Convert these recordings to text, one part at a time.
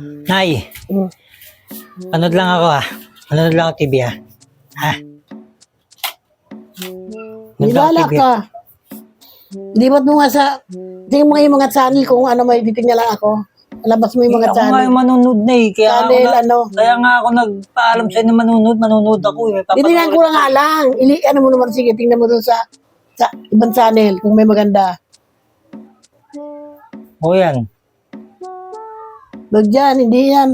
Nay, Mm. panood lang ako Panood lang ako TV Ha? Nilala TV. ka. Lipat mo nga sa, tingnan mo nga yung mga channel kung ano may titignan lang ako. Labas mo yung mga Ako nga channel. yung manunod na Kaya Channel, kaya nga ako nagpaalam sa'yo na manunod ako Titingnan ko lang nga lang. Ano mo naman, sige, tingnan mo dun sa ibang channel kung may maganda. O yan. Wag dyan, hindi yan.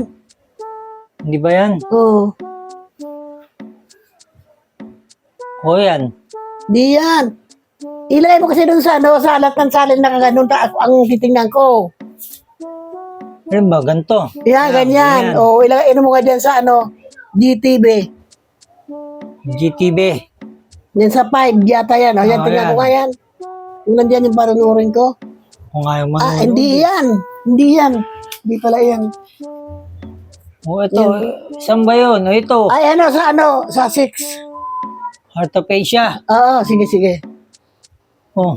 Hindi ba yan? Oo. O yan. Hindi yan. Ilagay mo kasi dun sa lahat ng channel na kaganon ang titingnan ko. Ano ba? Ganito? Yan, ganyan. O, ilagay mo nga dyan sa GTV. GTV. Yan sa 5, yata yan. O, yan, tingnan yan. ko nga yan. Kung nandiyan yung panunurin ko. O nga yung manunod. Hindi yan. Hindi yan. Hindi pala yan. O ito. Saan ba yun? O ito. Ay, sa 6. Heart of Asia. Oo, sige, sige. O.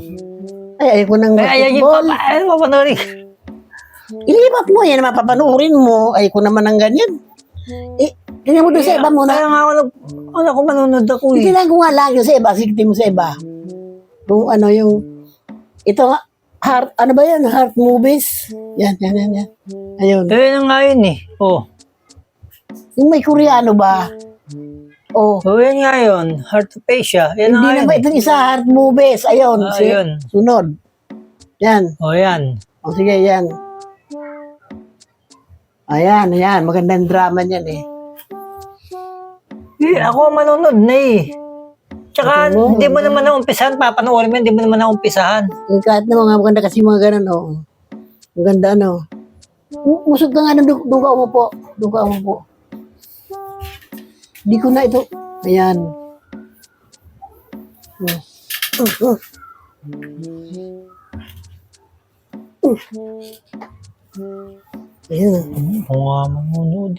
Ay, ayaw ko nang basketball. Ayaw mo panoorin. Ilipat mo yan, mapapanuurin mo. Ayaw ko naman ng ganyan. Tingnan mo doon sa iba muna. Kaya nga ako manunod ako Tingnan ko nga lang yung sa iba. Sige, tingnan mo sa iba. Kung ano yung, ito nga, ano ba yan? Heart movies? Yan. Ayun. Kaya na nga yun O. Yung may Koreano ba? Oh. O yan nga yun. Heart of Asia. Yan Hindi na na ba itong isa heart movies? Ayun. Ayun. Sunod. Yan. O yan. O sige, yan. Ayan. Magandang drama niyan Ako manunod na Tsaka hindi mo naman naumpisahan. Papanoorin mo, hindi mo naman naumpisahan. Kahit na mga maganda kasi mga ganun, Maganda, Usog ka nga doon ka umupo. Hindi ko na ito. Ayan. Ayan. Ako nga manunod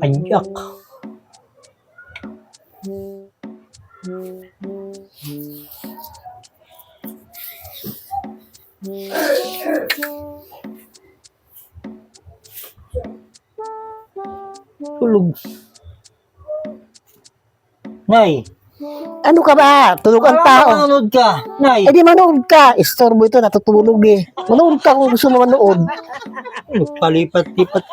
Ayak. Tulog. Nay. Ano ka ba? Tulog ang tao. Manonood ka. Nay. Eh di manood ka. Istorbo ito, natutulog Manood ka kung gusto mo manood. Palipat-lipat.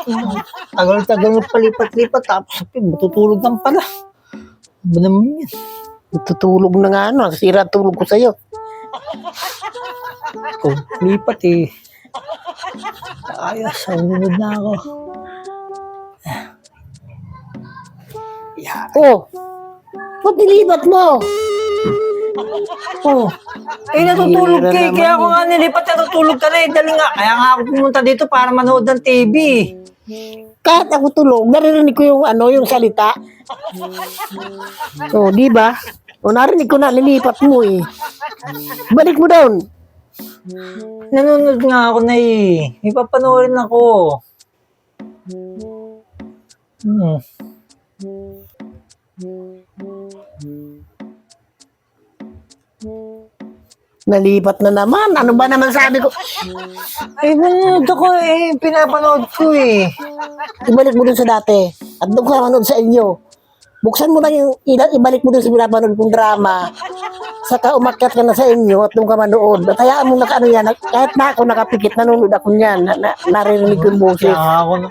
Tagal-tagal na palipat-lipat. Tapos matutulog lang pala. Ano naman yan? Natutulog na nga Sira tulog ko sa'yo. Lipat Ayos, sunod na ako. Oh. Ba't nilipat mo? Oh. Natutulog ka Kaya ako nga nilipat natutulog ka na Dali nga. Kaya nga ako pumunta dito para manood ng TV. Kahit ako tulog, naririnig ko yung salita. So, di ba? Narinig ko na, nilipat mo Balik mo down. Nanonood nga ako na Ipapanoorin ako. Nalipat na naman. Ano ba naman sabi ko? Nanonood ako pinapanood ko Ibalik mo dun sa dati. At doon ka manood sa inyo. Buksan mo lang ibalik mo dun sa pinapanood kong drama. Saka umakyat ka na sa inyo at doon ka manood. At hayaan mo na yan. Kahit na ako nakapikit, nanonood ako niyan. Naririnig ko yung boses. Kaya ako na.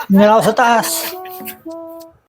Hindi ako sa taas.